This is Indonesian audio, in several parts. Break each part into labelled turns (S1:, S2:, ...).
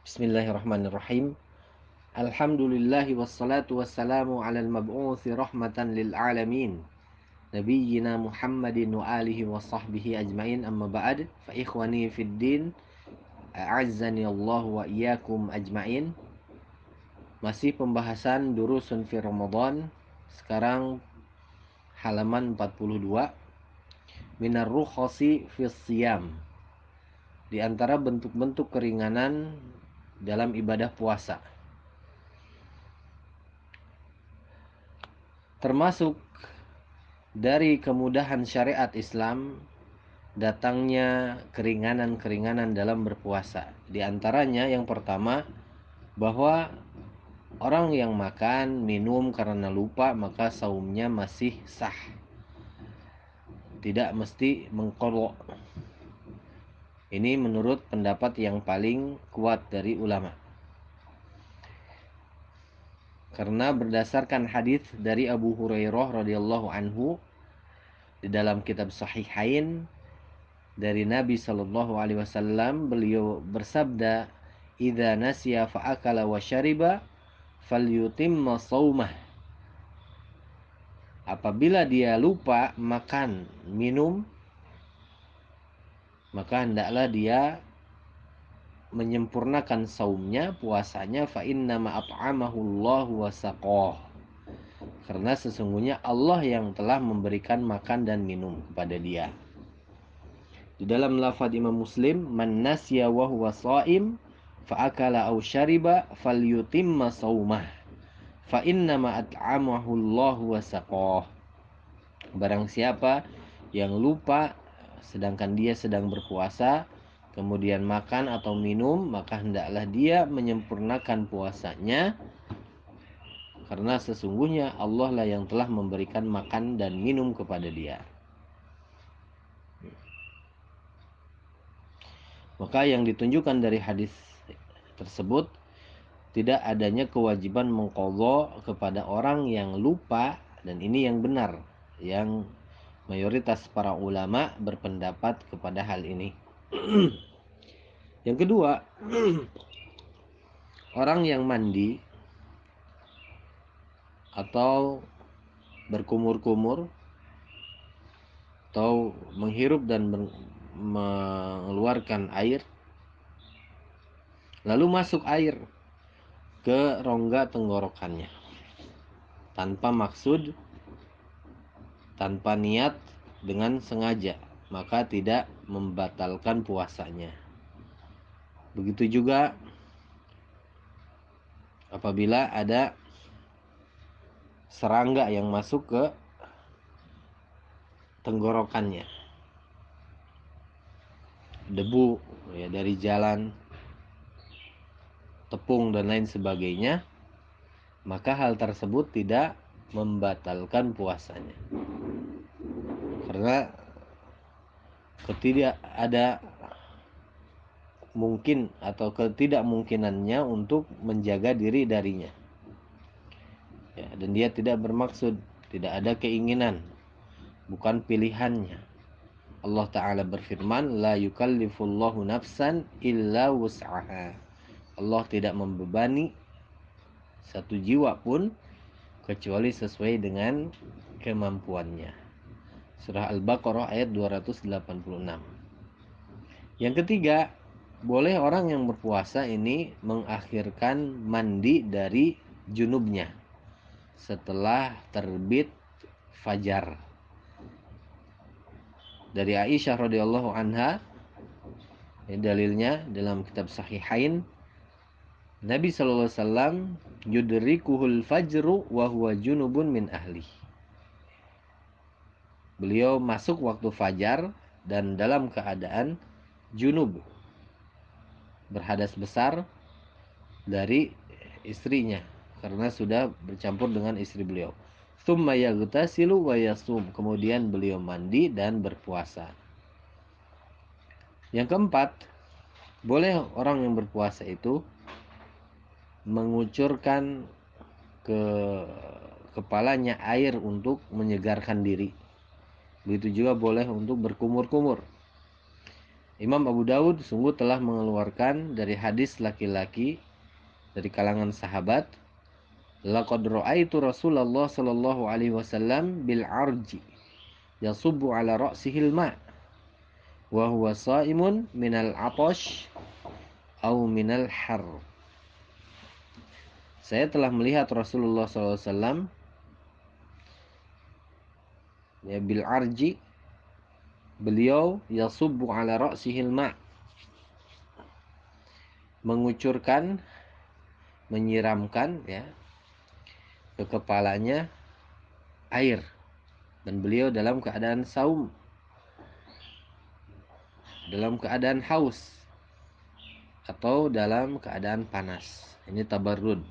S1: Bismillahirrahmanirrahim. Alhamdulillahi wassalatu wassalamu ala al-mab'uthi rahmatan lil alamin. Nabiyyina Muhammadin wa alihi wa sahbihi ajmain, amma ba'd. Fa ikhwani fid din, a'azzani Allah wa iyyakum ajmain. Masih pembahasan durusun fi Ramadan. Sekarang halaman 42. Minar rukhasi fi siyam. Di antara bentuk-bentuk keringanan dalam ibadah puasa. Termasuk dari kemudahan syariat Islam datangnya keringanan-keringanan dalam berpuasa. Di antaranya yang pertama, bahwa orang yang makan, minum karena lupa maka saumnya masih sah. Tidak mesti mengqadha. Ini menurut pendapat yang paling kuat dari ulama. Karena berdasarkan hadis dari Abu Hurairah radhiyallahu anhu di dalam kitab Sahihain dari Nabi Shallallahu alaihi wasallam, beliau bersabda, "Idza nasiya fa akala wa syariba falyutimma shaumah." Apabila dia lupa makan, minum, maka hendaklah dia menyempurnakan saumnya, puasanya, fa inna ma at'amahu Allahu wa saqah. Karena sesungguhnya Allah yang telah memberikan makan dan minum kepada dia. Di dalam lafaz Imam Muslim, man nasiya wa huwa shaim fa akala aw syariba falyutimma shaumah fa inna ma at'amahu Allahu wa saqah. Barang siapa yang lupa sedangkan dia sedang berpuasa, kemudian makan atau minum, maka hendaklah dia menyempurnakan puasanya, karena sesungguhnya Allah lah yang telah memberikan makan dan minum kepada dia. Maka yang ditunjukkan dari hadis tersebut, tidak adanya kewajiban mengqadha kepada orang yang lupa, dan ini yang benar, yang mayoritas para ulama berpendapat kepada hal ini. Yang kedua, orang yang mandi atau berkumur-kumur atau menghirup dan mengeluarkan air, lalu masuk air ke rongga tenggorokannya tanpa maksud, tanpa niat, dengan sengaja, maka tidak membatalkan puasanya. Begitu juga apabila ada serangga yang masuk ke tenggorokannya, debu ya dari jalan, tepung dan lain sebagainya, maka hal tersebut tidak membatalkan puasanya. Karena ketidak ada mungkin atau ketidakmungkinannya untuk menjaga diri darinya. Ya, dan dia tidak bermaksud, tidak ada keinginan, bukan pilihannya. Allah Ta'ala berfirman, la yukallifullahu nafsan illa wus'aha. Allah tidak membebani satu jiwa pun kecuali sesuai dengan kemampuannya. Surah Al-Baqarah ayat 286. Yang ketiga, boleh orang yang berpuasa ini mengakhirkan mandi dari junubnya setelah terbit fajar. Dari Aisyah radhiyallahu anha, dalilnya dalam kitab Sahihain, Nabi sallallahu alaihi wasallam yudrikuhul fajru wa huwa junubun min ahli. Beliau masuk waktu fajar dan dalam keadaan junub, berhadas besar dari istrinya karena sudah bercampur dengan istri beliau. Tsumma yaghtasilu wa yasum, kemudian beliau mandi dan berpuasa. Yang keempat, boleh orang yang berpuasa itu mengucurkan ke kepalanya air untuk menyegarkan diri. Begitu juga boleh untuk berkumur-kumur. Imam Abu Daud sungguh telah mengeluarkan dari hadis laki-laki dari kalangan sahabat, laqad ra'aitu Rasulullah sallallahu alaihi wasallam bil arji yasubbu ala ra'sihi al-ma' wa huwa sha'imun minal 'atash au minal har. Saya telah melihat Rasulullah sallallahu alaihi wasallam ya bil arji, beliau yasubbu ala ra'sihi al-ma', mengucurkan, menyiramkan ya ke kepalanya air, dan beliau dalam keadaan saum, dalam keadaan haus atau dalam keadaan panas. Ini tabarrud,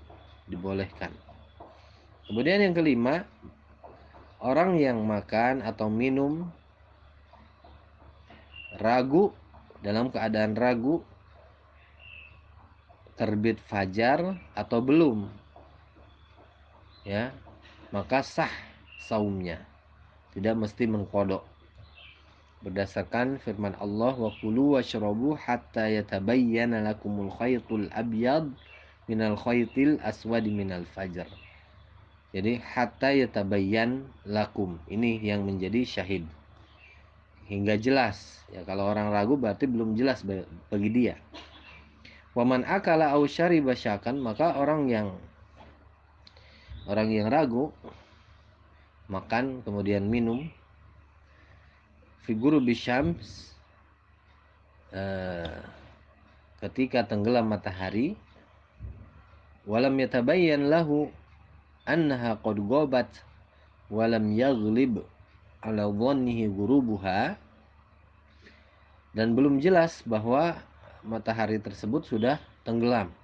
S1: dibolehkan. Kemudian yang kelima, orang yang makan atau minum ragu, dalam keadaan ragu terbit fajar atau belum, ya, maka sah saumnya, tidak mesti mengkodok. Berdasarkan firman Allah, wa kulu washrabu hatta yatabayyana lakumul khaytul abyad minal khaytil aswadi minal fajr. Jadi hatta yatabayyan lakum, ini yang menjadi syahid, hingga jelas. Ya, kalau orang ragu berarti belum jelas bagi dia. Waman akala au syariba syakan, maka orang yang ragu, makan kemudian minum, figuru bisyams, ketika tenggelam matahari, walam yatabayyan lahu annaha qad ghabat walam yaghlib ala dhannihi ghurubuha, dan belum jelas bahwa matahari tersebut sudah tenggelam,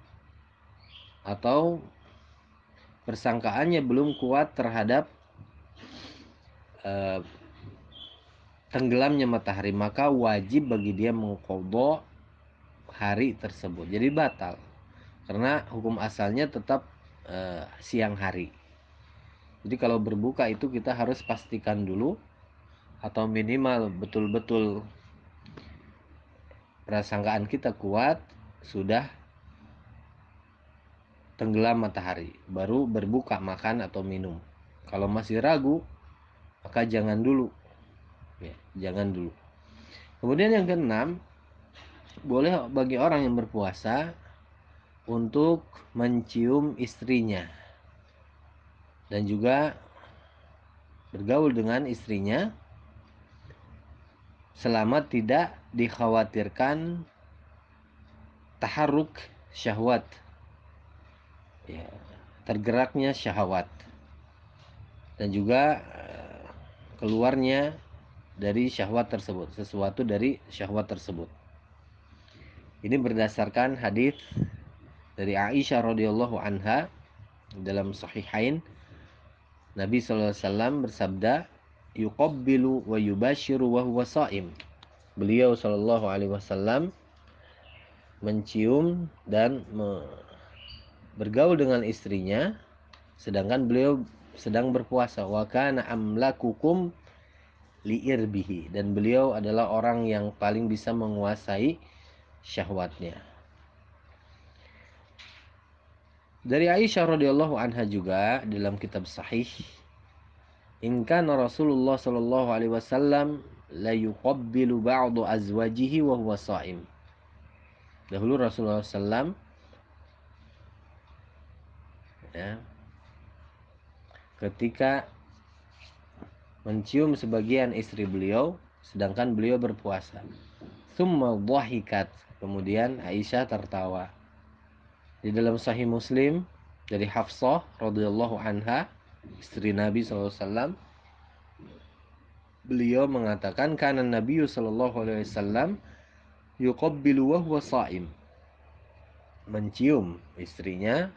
S1: atau persangkaannya belum kuat terhadap tenggelamnya matahari, maka wajib bagi dia mengqadha hari tersebut. Jadi batal, karena hukum asalnya tetap siang hari. Jadi kalau berbuka itu kita harus pastikan dulu, atau minimal betul-betul prasangkaan kita kuat sudah tenggelam matahari, baru berbuka makan atau minum. Kalau masih ragu, maka jangan dulu, ya, jangan dulu. Kemudian yang keenam, boleh bagi orang yang berpuasa untuk mencium istrinya dan juga bergaul dengan istrinya selama tidak dikhawatirkan taharruk syahwat, ya, tergeraknya syahwat, dan juga keluarnya dari syahwat tersebut, sesuatu dari syahwat tersebut. Ini berdasarkan hadis dari Aisyah radhiyallahu anha dalam Sahihain. Nabi SAW bersabda, yuqabbilu wa yubashiru wa huwa sha'im. Beliau SAW mencium dan bergaul dengan istrinya sedangkan beliau sedang berpuasa. Wa kana amlakukum liirbihi, dan beliau adalah orang yang paling bisa menguasai syahwatnya. Dari Aisyah radhiyallahu anha juga dalam kitab sahih, in kana Rasulullah sallallahu alaihi wasallam la yuqabbilu ba'du azwajihi wa huwa sha'im. Dahulu Rasulullah SAW, ya, ketika mencium sebagian istri beliau sedangkan beliau berpuasa. Tsumma dhahikat, kemudian Aisyah tertawa. Di dalam Sahih Muslim dari Hafsah radhiyallahu anha, istri Nabi SAW, beliau mengatakan, kana Nabi sallallahu alaihi wasallam yuqabbilu wa huwa sha'im, mencium istrinya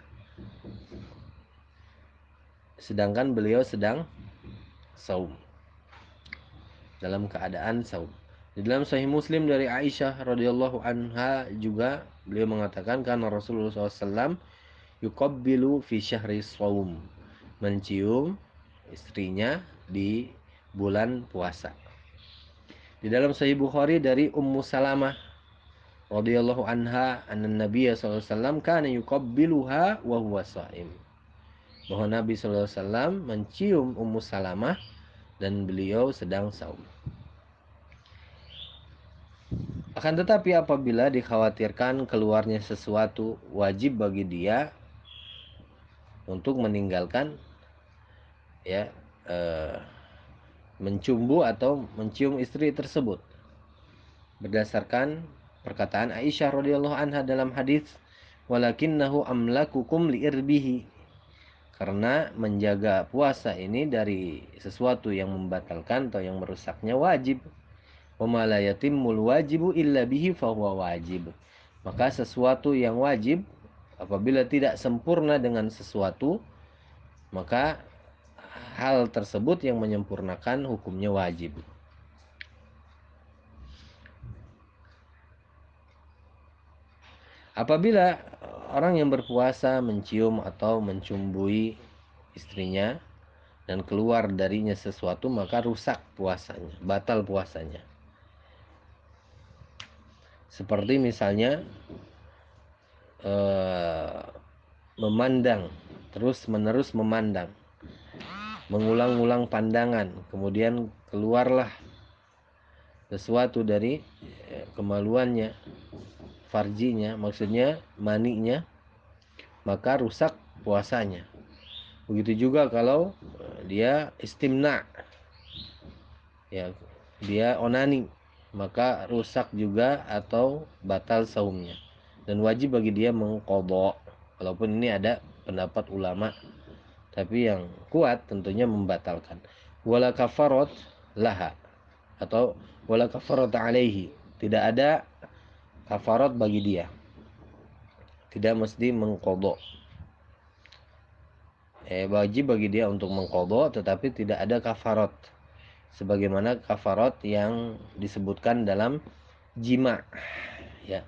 S1: sedangkan beliau sedang saum, dalam keadaan saum. Di dalam Sahih Muslim dari Aisyah radhiyallahu anha juga beliau mengatakan, karena Rasulullah SAW yuqabbilu fi syahri shaum, mencium istrinya di bulan puasa. Di dalam Sahih Bukhari dari Ummu Salamah radhiyallahu anha anna Nabiy sallallahu alaihi wasallam kana yuqabbiluha wa huwa shaim. Bahwa Nabi sallallahu alaihi wasallam mencium Ummu Salamah dan beliau sedang saum. Akan tetapi apabila dikhawatirkan keluarnya sesuatu, wajib bagi dia untuk meninggalkan ya mencumbu atau mencium istri tersebut. Berdasarkan perkataan Aisyah radhiyallahu anha dalam hadis, walakinnahu amlakukum liirbihi, karena menjaga puasa ini dari sesuatu yang membatalkan atau yang merusaknya wajib. Wa ma la yatimmul wajibu illa bihi fahuwa wajib. Maka sesuatu yang wajib apabila tidak sempurna dengan sesuatu, maka hal tersebut yang menyempurnakan hukumnya wajib. Apabila orang yang berpuasa mencium atau mencumbui istrinya dan keluar darinya sesuatu, maka rusak puasanya, batal puasanya. Seperti misalnya memandang, terus-menerus memandang, mengulang-ulang pandangan, kemudian keluarlah sesuatu dari kemaluannya, farjinya, maksudnya maninya, maka rusak puasanya. Begitu juga kalau dia istimna, ya, dia onani, maka rusak juga atau batal saumnya, dan wajib bagi dia mengqadha. Walaupun ini ada pendapat ulama, tapi yang kuat tentunya membatalkan. Wala kafarat laha, atau wala kafarat alaihi, tidak ada kafarat bagi dia, tidak mesti mengqadha. Wajib bagi dia untuk mengqadha, tetapi tidak ada kafarat sebagaimana kafarat yang disebutkan dalam jima, ya,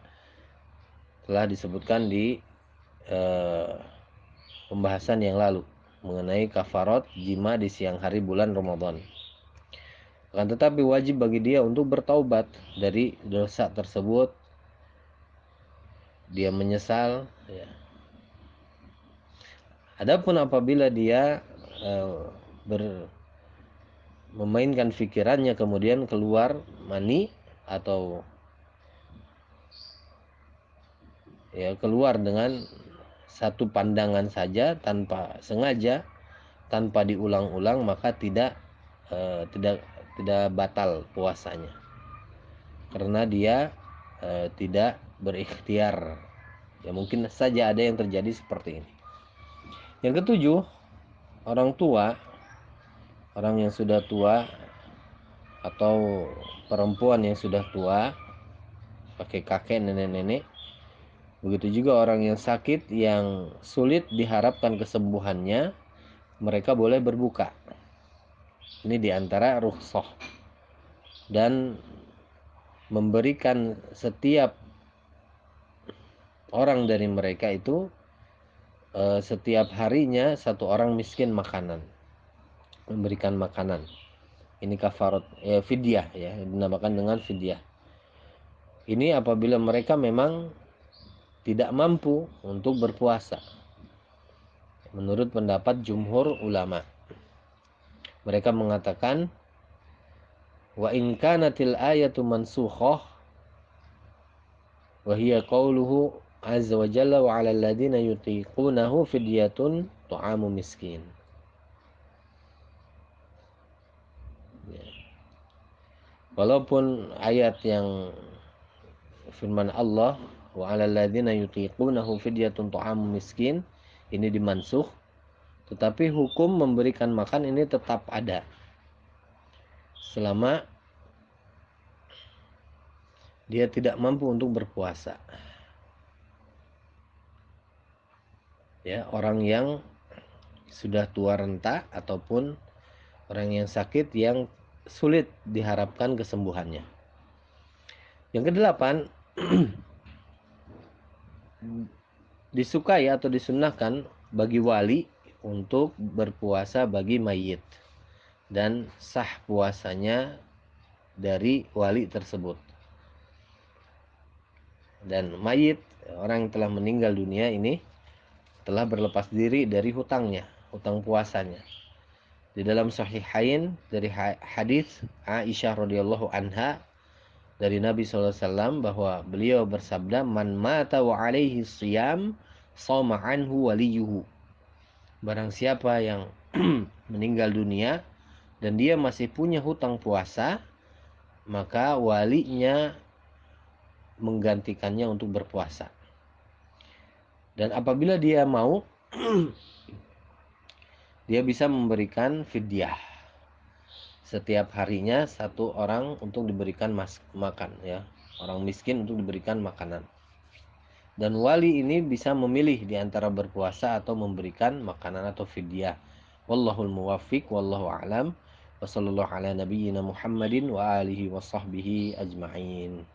S1: telah disebutkan di pembahasan yang lalu mengenai kafarat jima di siang hari bulan Ramadan. Akan tetapi wajib bagi dia untuk bertaubat dari dosa tersebut, dia menyesal, ya. Adapun apabila dia memainkan pikirannya kemudian keluar mani, atau ya keluar dengan satu pandangan saja tanpa sengaja, tanpa diulang-ulang, maka tidak batal puasanya, karena dia tidak berikhtiar. Ya mungkin saja ada yang terjadi seperti ini. Yang ketujuh, orang tua, orang yang sudah tua atau perempuan yang sudah tua, kakek-kakek, nenek-nenek. Begitu juga orang yang sakit yang sulit diharapkan kesembuhannya, mereka boleh berbuka. Ini diantara rukhsah, dan memberikan setiap orang dari mereka itu setiap harinya satu orang miskin makanan, memberikan makanan. Ini kafarat, ya, fidyah, ya, dinamakan dengan fidyah. Ini apabila mereka memang tidak mampu untuk berpuasa, menurut pendapat jumhur ulama. Mereka mengatakan, wa in kanatil ayatu mansukhah wa hiya qauluhu azza wa jalla wa 'alal ladzina yutiqunahu fidyatun ta'amu miskin. Walaupun ayat yang firman Allah wa 'alal ladzina yutiqunahu fidyatun ta'amu miskin ini dimansuh, tetapi hukum memberikan makan ini tetap ada selama dia tidak mampu untuk berpuasa. Ya, orang yang sudah tua renta ataupun orang yang sakit yang sulit diharapkan kesembuhannya. Yang kedelapan, disukai atau disunnahkan bagi wali untuk berpuasa bagi mayit, dan sah puasanya dari wali tersebut. Dan mayit, orang yang telah meninggal dunia ini telah berlepas diri dari hutangnya, hutang puasanya. Di dalam Sahihain dari hadis Aisyah radhiyallahu anha dari Nabi SAW bahwa beliau bersabda, man mata wa alaihi siyam shoma anhu waliyuhu. Barang siapa yang meninggal dunia dan dia masih punya hutang puasa, maka walinya menggantikannya untuk berpuasa. Dan apabila dia mau, dia bisa memberikan fidyah. Setiap harinya satu orang untuk diberikan makan, ya. Orang miskin untuk diberikan makanan. Dan wali ini bisa memilih di antara berpuasa atau memberikan makanan atau fidyah. Wallahul muwaffiq, wallahu a'lam. Wassallallahu ala nabiyyina Muhammadin wa alihi wa sahbihi ajma'in.